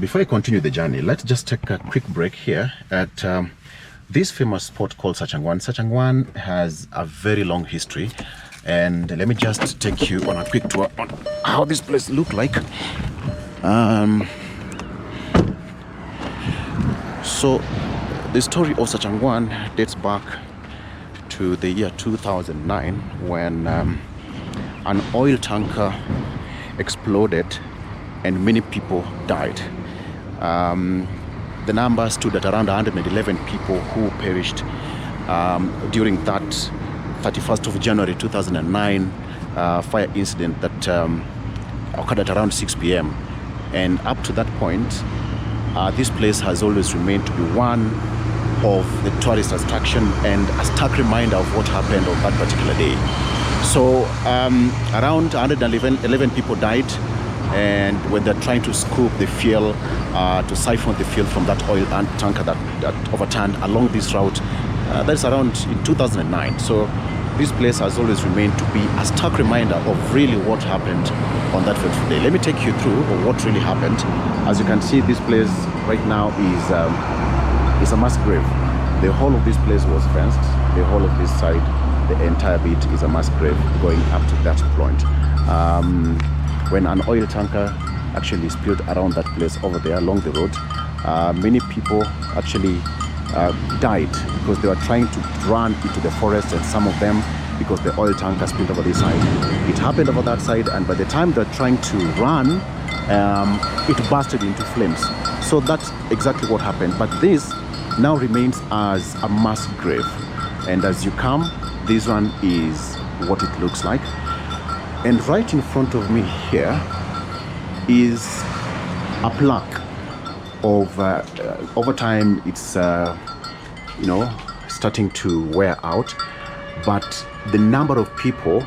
before I continue the journey, let's just take a quick break here at this famous spot called Sachangan. Sachangan has a very long history, and let me just take you on a quick tour on how this place look like. So the story of Sachangan dates back to the year 2009 when an oil tanker exploded and many people died. The number stood at around 111 people who perished during that 31st of January 2009 fire incident that occurred at around 6 p.m. And up to that point, this place has always remained to be one of the tourist attraction and a stark reminder of what happened on that particular day. So around 111 people died, and when they're trying to scoop the fuel, to siphon the fuel from that oil tanker that overturned along this route, that's around in 2009. So this place has always remained to be a stark reminder of really what happened on that fateful day. Let me take you through what really happened. As you can see, this place right now is a mass grave. The whole of this place was fenced. The whole of this side, the entire bit is a mass grave going up to that point. When an oil tanker actually spilled around that place over there along the road, many people actually died because they were trying to run into the forest, and some of them because the oil tanker spilled over this side. It happened over that side, and by the time they're trying to run, it bursted into flames. So that's exactly what happened. But this now remains as a mass grave, and as you come, this one is what it looks like. And right in front of me here is a plaque of over time it's starting to wear out, but the number of people,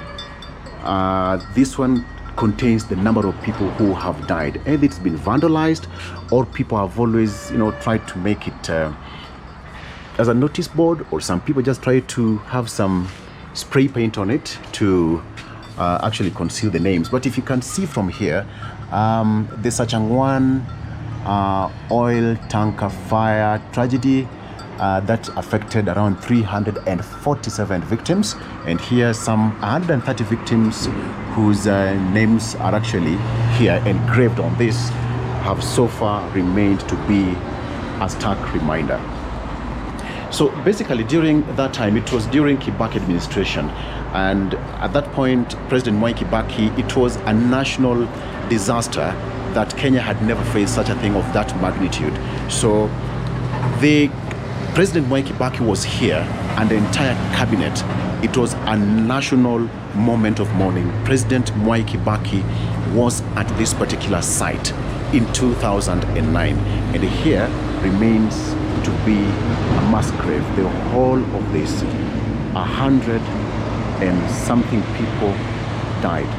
this one contains the number of people who have died. Either it's been vandalized, or people have always tried to make it as a notice board, or some people just try to have some spray paint on it to actually conceal the names. But if you can see from here, the Sachangan oil tanker fire tragedy that affected around 347 victims, and here some 130 victims whose names are actually here engraved on this have so far remained to be a stark reminder. So basically during that time, it was during Kibaki administration, and at that point President Mwai Kibaki, it was a national disaster that Kenya had never faced such a thing of that magnitude. So the President Mwai Kibaki was here, and the entire cabinet, it was a national moment of mourning. President Mwai Kibaki was at this particular site in 2009, and here remains to be a mass grave. The whole of this, 100 and something people died.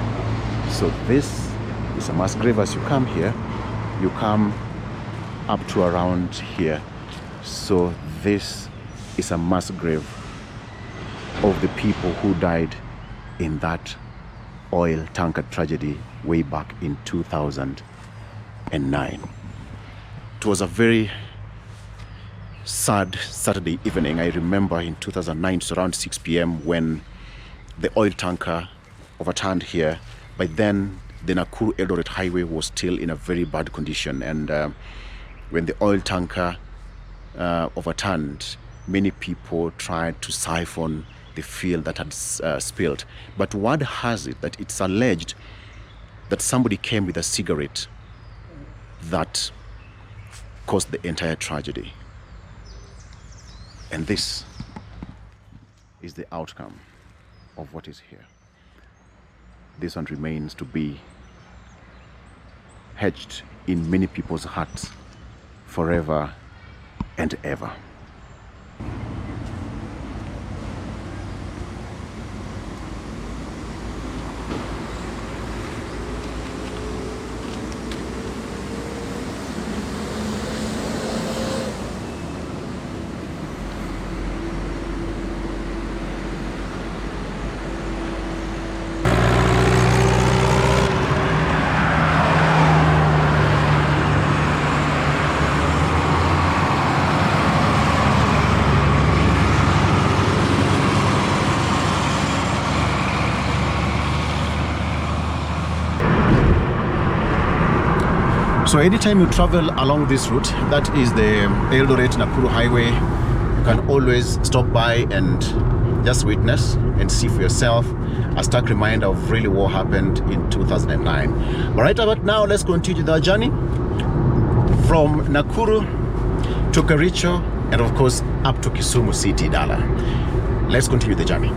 So this is a mass grave. As you come here, you come up to around here. So this is a mass grave of the people who died in that oil tanker tragedy way back in 2009. It was a very sad Saturday evening. I remember in 2009, it's around 6 p.m. when the oil tanker overturned here. By then, the Nakuru Eldoret highway was still in a very bad condition, and when the oil tanker overturned, many people tried to siphon the fuel that had spilled. But word has it that it's alleged that somebody came with a cigarette that caused the entire tragedy. And this is the outcome of what is here. This one remains to be etched in many people's hearts forever and ever. So anytime you travel along this route, that is the Eldoret Nakuru highway, you can always stop by and just witness and see for yourself a stark reminder of really what happened in 2009. But right about now, let's continue the journey from Nakuru to Kericho and of course up to Kisumu City, Dala. Let's continue the journey.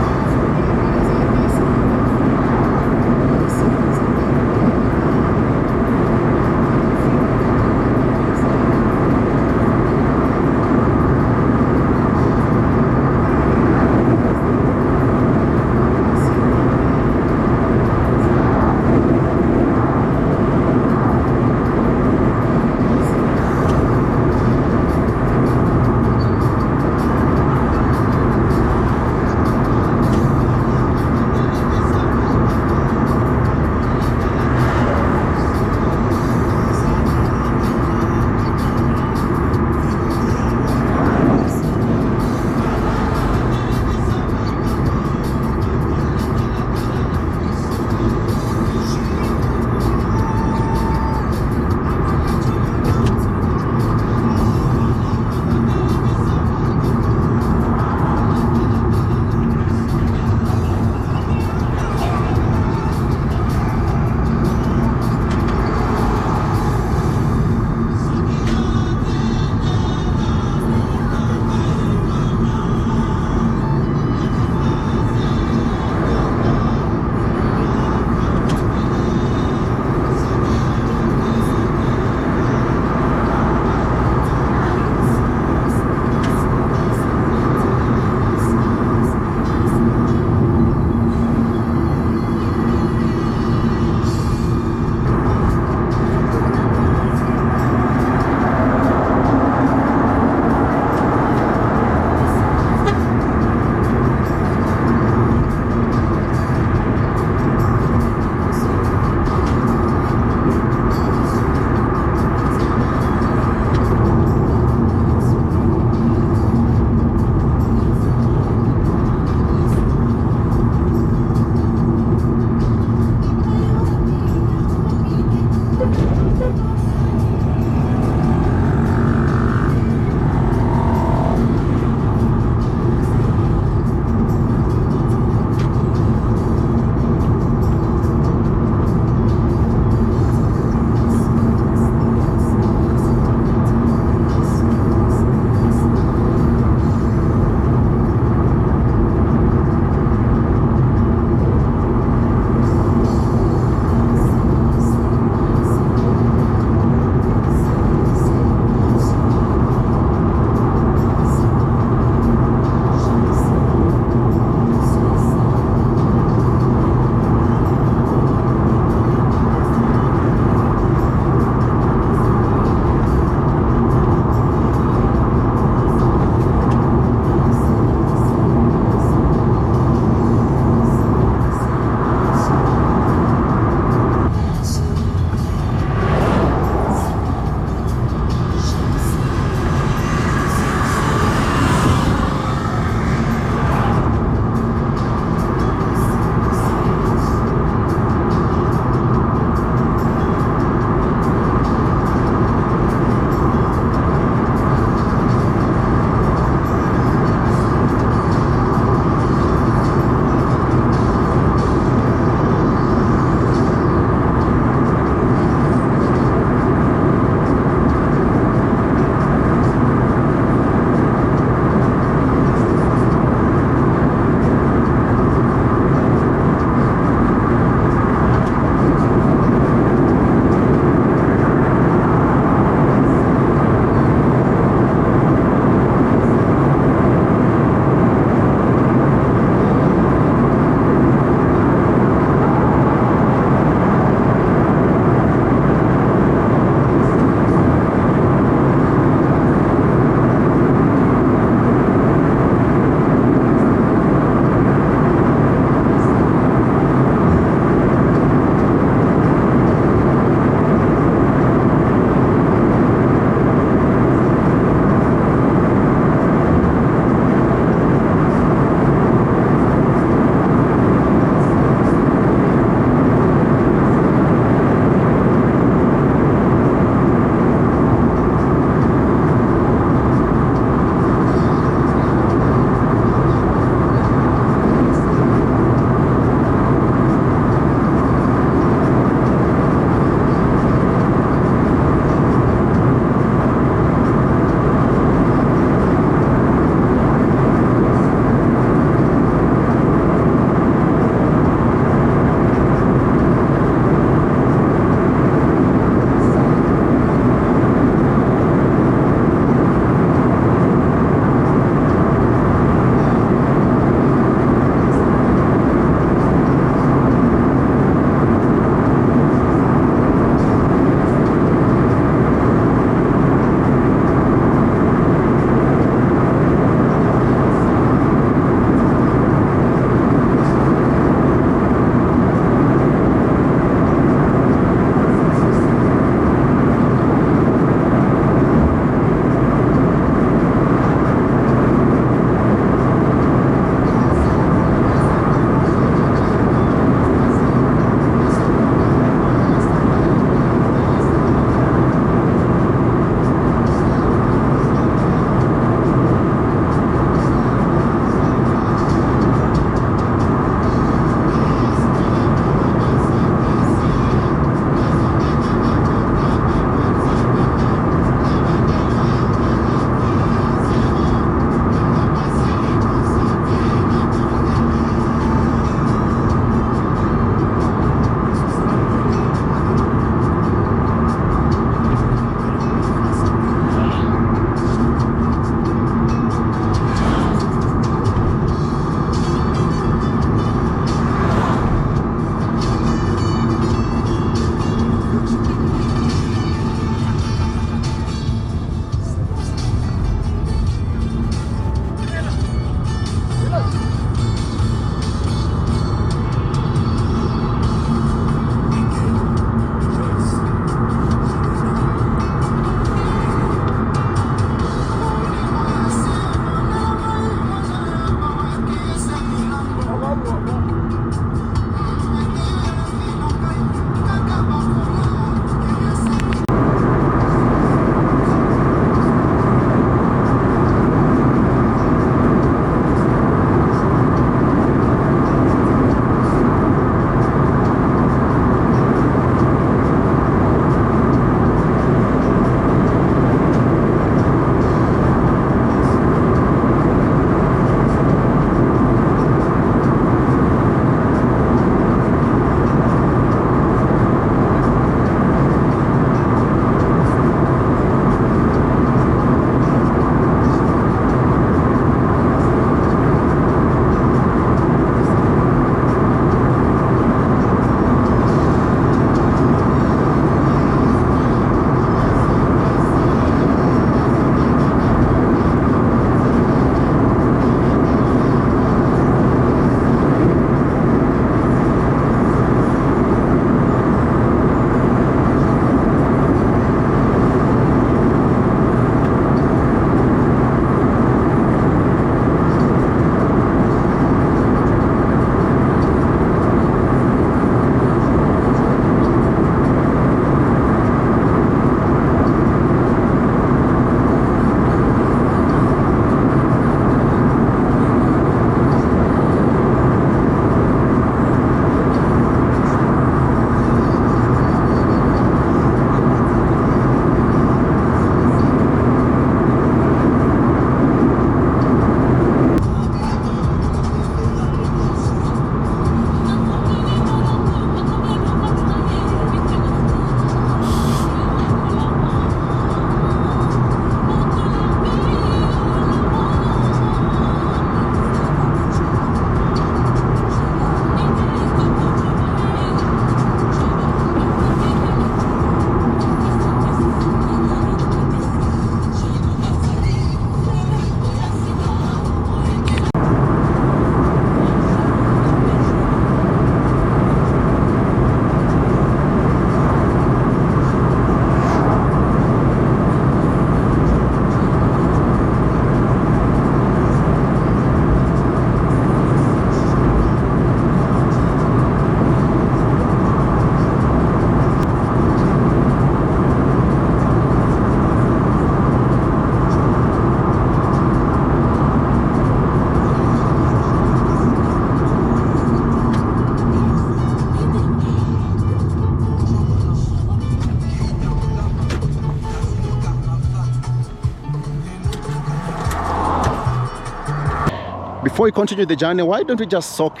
Before we continue the journey, why don't we just soak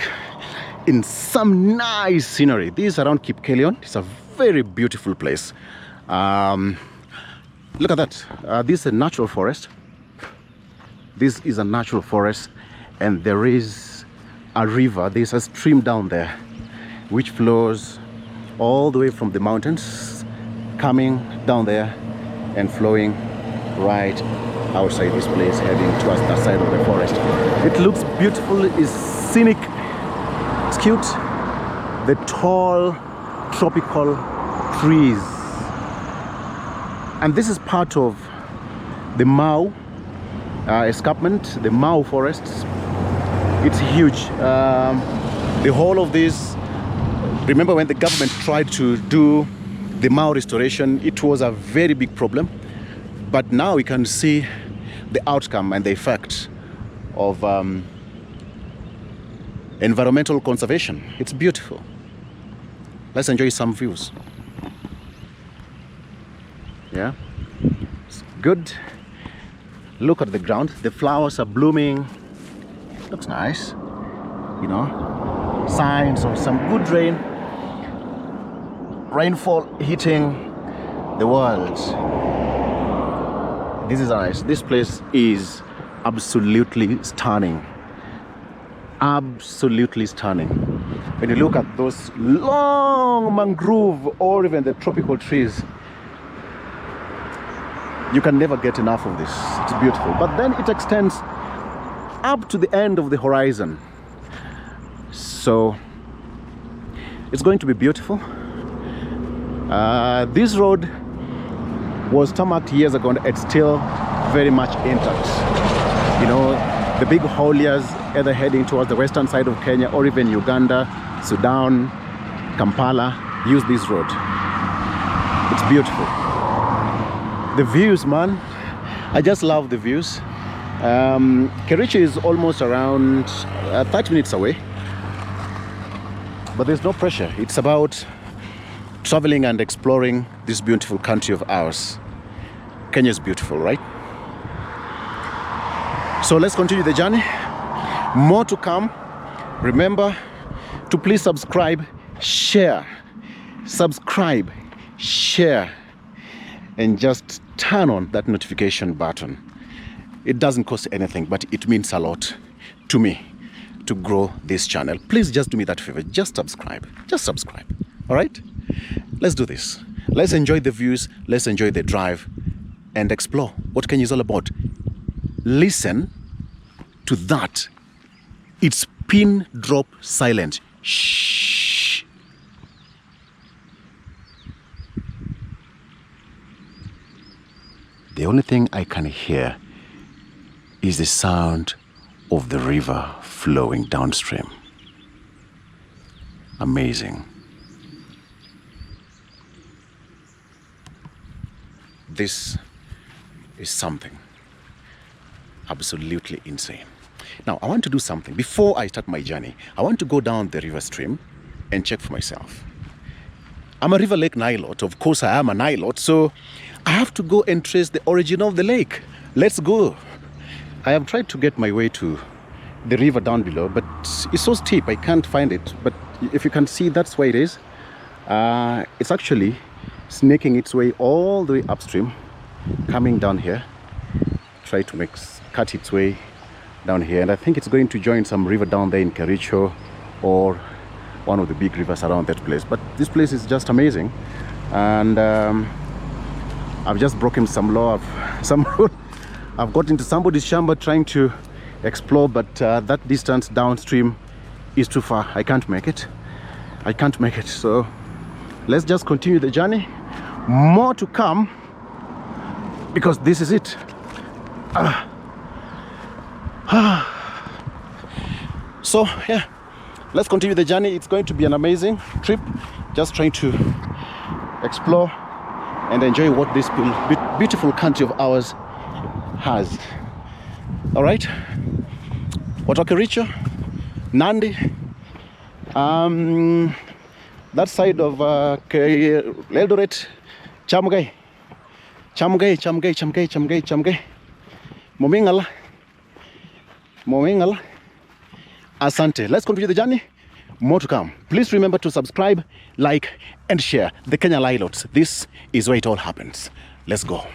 in some nice scenery? This is around Cape Kelion. It's a very beautiful place. Look at that. This is a natural forest. This is a natural forest, and there is a river. There's a stream down there which flows all the way from the mountains, coming down there and flowing right outside this place, heading towards that side of the forest. It looks beautiful. It's scenic. It's cute. The tall tropical trees, and this is part of the Mau escarpment, the Mau forests. It's huge. The whole of this, remember when the government tried to do the Mau restoration, it was a very big problem, but now we can see the outcome and the effect of environmental conservation. It's beautiful. Let's enjoy some views. Yeah, it's good. Look at the ground. The flowers are blooming. Looks nice. You know, signs of some good rainfall hitting the world. This is nice. This place is absolutely stunning. Absolutely stunning. When you look at those long mangrove or even the tropical trees, you can never get enough of this. It's beautiful. But then it extends up to the end of the horizon. So it's going to be beautiful. This road was tarmacked years ago, and it's still very much intact. You know, the big hauliers either heading towards the western side of Kenya or even Uganda, Sudan, Kampala use this road. It's beautiful. The views, man, I just love the views. Kericho is almost around 30 minutes away, but there's no pressure. It's about traveling and exploring this beautiful country of ours. Kenya is beautiful, right? So let's continue the journey. More to come. Remember to please subscribe, share, and just turn on that notification button. It doesn't cost anything, but it means a lot to me to grow this channel. Please just do me that favor. Just subscribe. All right? Let's do this. Let's enjoy the views. Let's enjoy the drive and explore what Kenya is all about. Listen to that. It's pin drop silent. Shh. The only thing I can hear is the sound of the river flowing downstream. Amazing. This is something absolutely insane. Now, I want to do something. Before I start my journey, I want to go down the river stream and check for myself. I'm a River Lake Nilot. Of course, I am a Nilot, so I have to go and trace the origin of the lake. Let's go. I have tried to get my way to the river down below, but it's so steep, I can't find it. But if you can see, that's where it is. It's actually snaking its way all the way upstream, coming down here, try to cut its way down here, and I think it's going to join some river down there in Kericho or one of the big rivers around that place. But this place is just amazing, and I've just broken some law, I've got into somebody's chamber trying to explore, but that distance downstream is too far. I can't make it. So let's just continue the journey. More to come, because this is it. So yeah, let's continue the journey. It's going to be an amazing trip, just trying to explore and enjoy what this beautiful country of ours has. All right, Kericho, Nandi, that side of Eldoret, Chamgai, Momingala. Asante. Let's continue the journey. More to come. Please remember to subscribe, like, and share the Kenya Lilots. This is where it all happens. Let's go.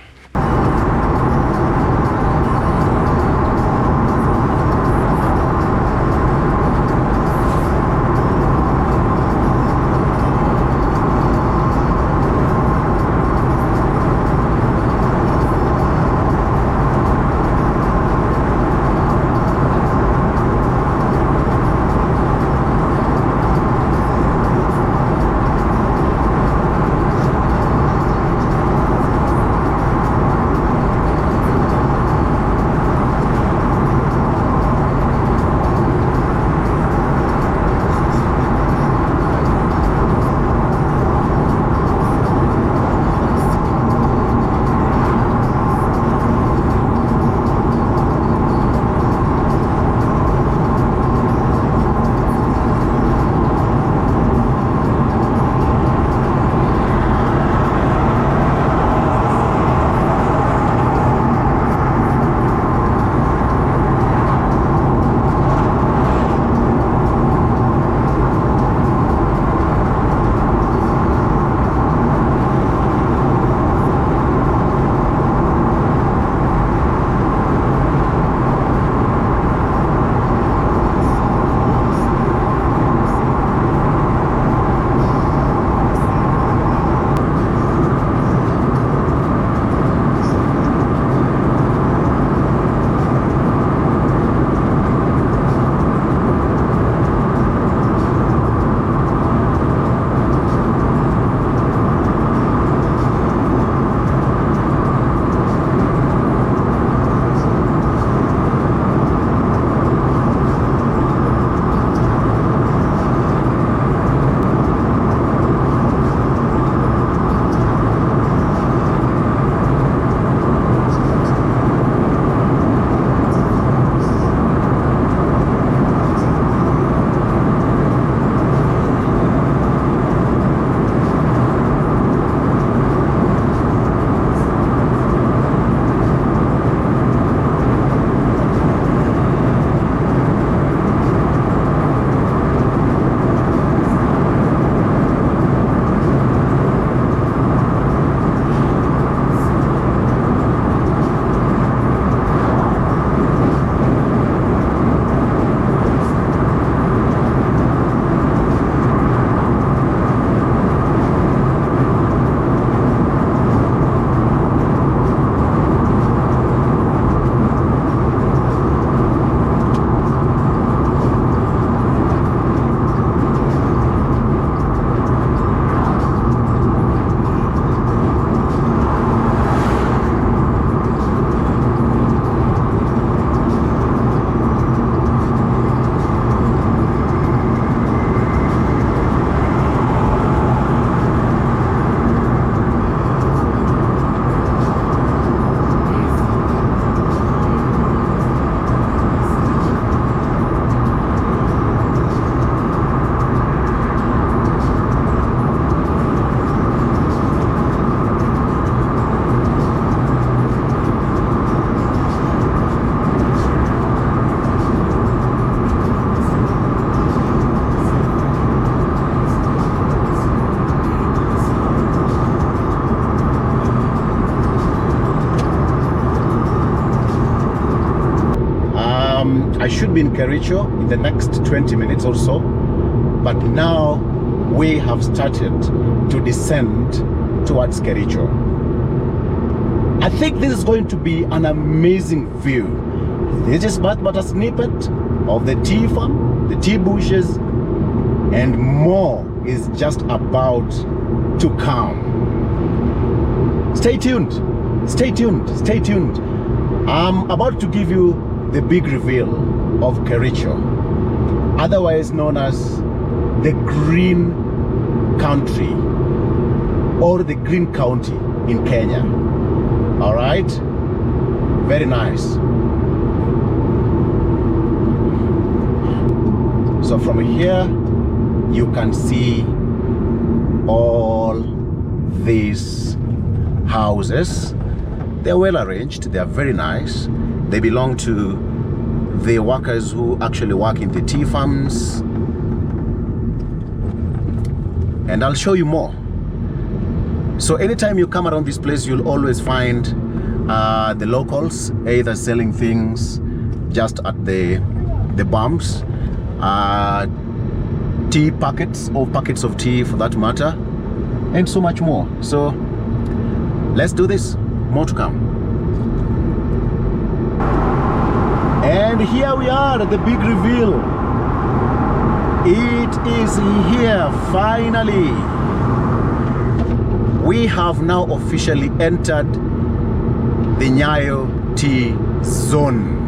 I should be in Kericho in the next 20 minutes or so, but now we have started to descend towards Kericho. I think this is going to be an amazing view. This is but a snippet of the tea farm, the tea bushes, and more is just about to come. Stay tuned, stay tuned, stay tuned. I'm about to give you the big reveal of Kericho, otherwise known as the green country or the green county in Kenya. All right, very nice. So from here you can see all these houses. They're well arranged, they are very nice. They belong to the workers who actually work in the tea farms, and I'll show you more. So anytime you come around this place, you'll always find the locals either selling things just at the bumps, tea packets or packets of tea for that matter, and so much more. So let's do this. More to come. And here we are at the big reveal. It is here, finally. We have now officially entered the Nyayo Tea Zone.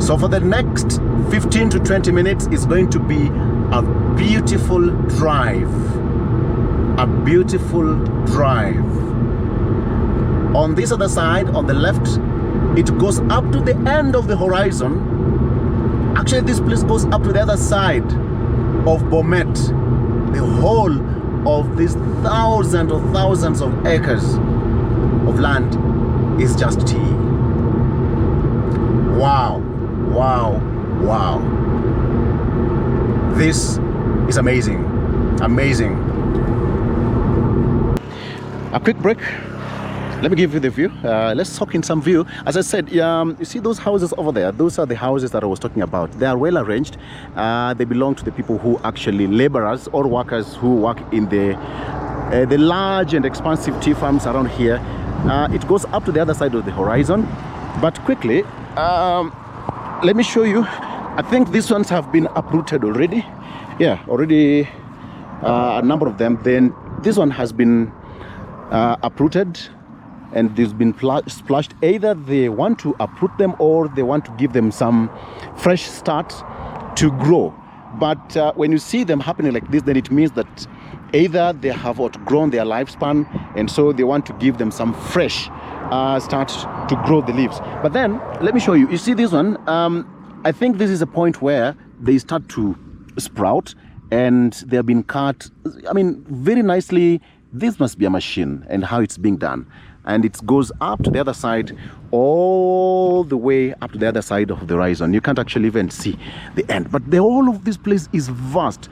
So for the next 15 to 20 minutes, it's going to be a beautiful drive. A beautiful drive. On this other side, on the left, it goes up to the end of the horizon. Actually, this place goes up to the other side of Bomet. The whole of these thousands of acres of land is just tea. Wow, wow, wow. This is amazing, amazing. A quick break. Let me give you the view. Let's talk in some view. As I said, you see those houses over there? Those are the houses that I was talking about. They are well arranged. They belong to the people who actually laborers or workers who work in the large and expansive tea farms around here. It goes up to the other side of the horizon. But quickly, let me show you. I think these ones have been uprooted already. Yeah, already a number of them. Then this one has been uprooted, and they've been splashed. Either they want to uproot them or they want to give them some fresh start to grow. But when you see them happening like this, then it means that either they have outgrown their lifespan, and so they want to give them some fresh start to grow the leaves. But then let me show you. You see this one? I think this is a point where they start to sprout, and they have been cut. I mean, very nicely. This must be a machine, and how it's being done. And it goes up to the other side, all the way up to the other side of the horizon. You can't actually even see the end, but the whole of this place is vast.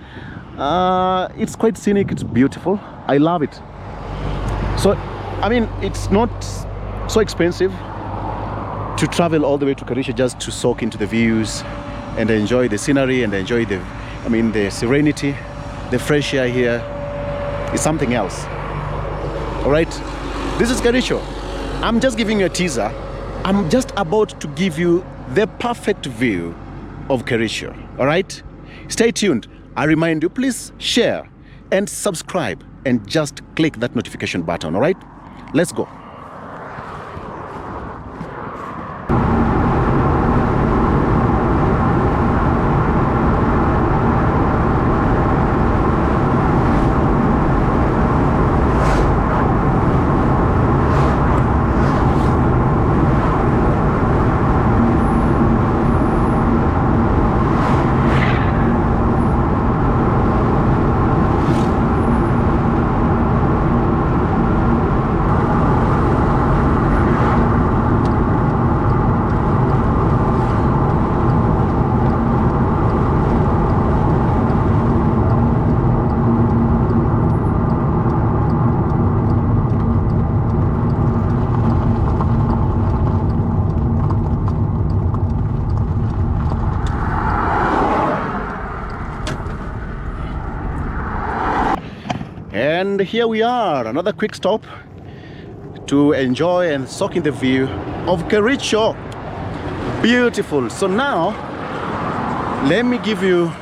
It's quite scenic. It's beautiful. I love it. So I mean, it's not so expensive to travel all the way to Kericho just to soak into the views and enjoy the scenery and enjoy the serenity. The fresh air here is something else. All right, this is Kericho. I'm just giving you a teaser. I'm just about to give you the perfect view of Kericho. All right, stay tuned. I remind you, please share and subscribe and just click that notification button. All right, let's go. And here we are, another quick stop to enjoy and soak in the view of Kericho. Beautiful. So now, let me give you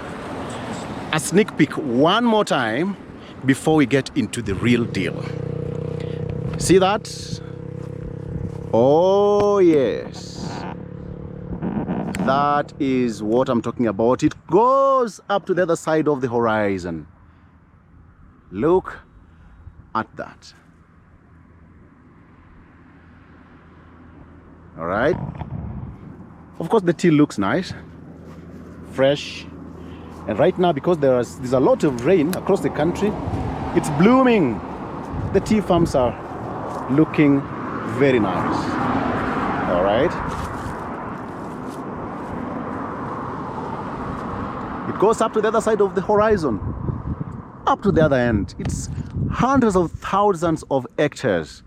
a sneak peek one more time before we get into the real deal. See that? Oh yes. That is what I'm talking about. It goes up to the other side of the horizon. Look at that. All right. Of course, the tea looks nice, fresh, and right now, because there's a lot of rain across the country, it's blooming. The tea farms are looking very nice. All right. goes up to the other side of the horizon, up to the other end. It's hundreds of thousands of hectares,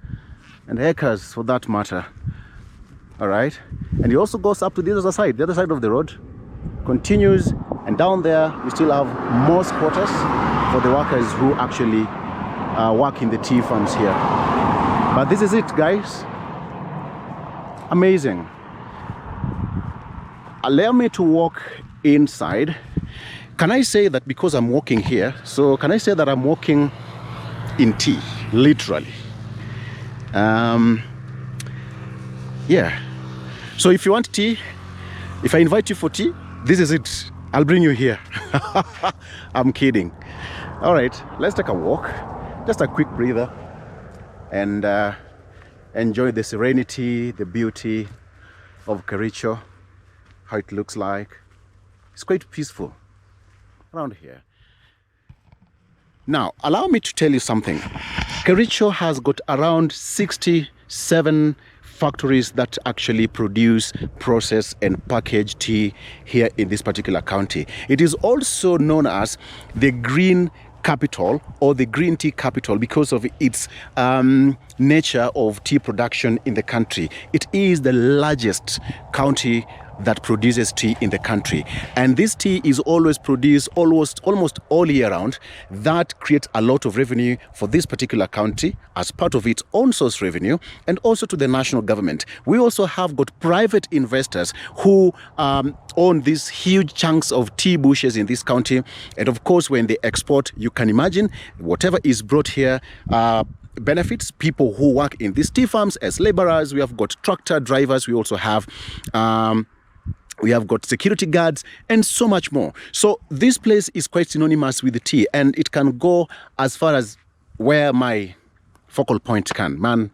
and acres for that matter. All right, and it also goes up to the other side of the road, continues, and down there we still have more squatters for the workers who actually work in the tea farms here. But this is it, guys. Amazing. Allow me to walk inside. Can I say that because I'm walking here, so can I say that I'm walking in tea, literally? Yeah. So if you want tea, if I invite you for tea, this is it. I'll bring you here. I'm kidding. All right, let's take a walk. Just a quick breather and enjoy the serenity, the beauty of Kericho, how it looks like. It's quite peaceful around here. Now, allow me to tell you something. Kericho has got around 67 factories that actually produce, process and package tea here in this particular county. It is also known as the green capital or the green tea capital because of its nature of tea production in the country. It is the largest county that produces tea in the country, and this tea is always produced almost all year round. That creates a lot of revenue for this particular county as part of its own source revenue, and also to the national government. We also have got private investors who own these huge chunks of tea bushes in this county, and of course when they export, you can imagine whatever is brought here benefits people who work in these tea farms as laborers. We have got tractor drivers, we also have got security guards and so much more. So this place is quite synonymous with the tea, and it can go as far as where my focal point can. Man,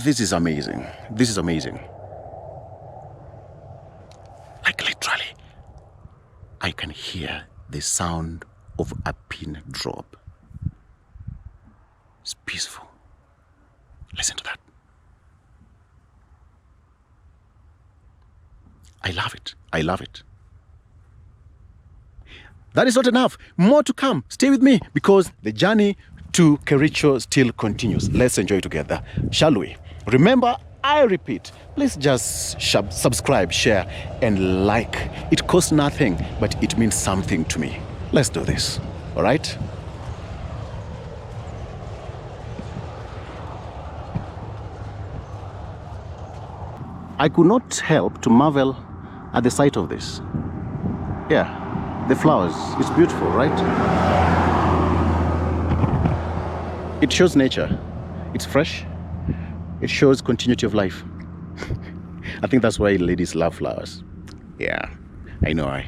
this is amazing. This is amazing. Like literally, I can hear the sound of a pin drop. It's peaceful. Listen to that. I love it. I love it. That is not enough. More to come. Stay with me because the journey to Kericho still continues. Let's enjoy together, shall we? Remember, I repeat, please just subscribe, share, and like. It costs nothing, but it means something to me. Let's do this. All right? I could not help to marvel at the sight of this. Yeah, the flowers. It's beautiful, right? It shows nature. It's fresh. It shows continuity of life. I think that's why ladies love flowers. Yeah, I know.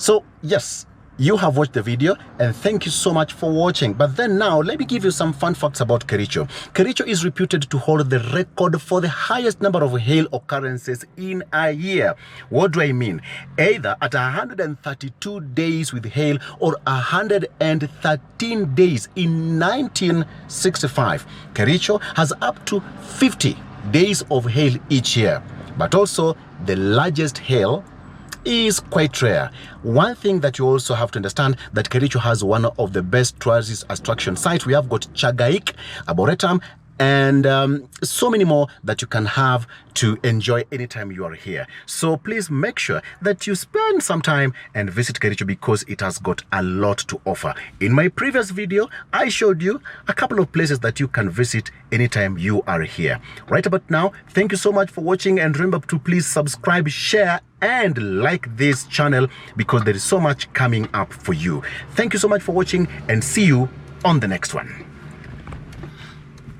So yes, you have watched the video and thank you so much for watching. But then now let me give you some fun facts about Kericho. Kericho is reputed to hold the record for the highest number of hail occurrences in a year. What do I mean? Either at 132 days with hail or 113 days in 1965. Kericho has up to 50 days of hail each year. But also the largest hail is quite rare. One thing that you also have to understand that Kericho has one of the best tourist attraction sites. We have got Chagaik, Arboretum, and so many more that you can have to enjoy anytime you are here. So please make sure that you spend some time and visit Kericho because it has got a lot to offer. In my previous video, I showed you a couple of places that you can visit anytime you are here. Right about now, thank you so much for watching, and remember to please subscribe, share, and like this channel because there is so much coming up for you. Thank you so much for watching and see you on the next one.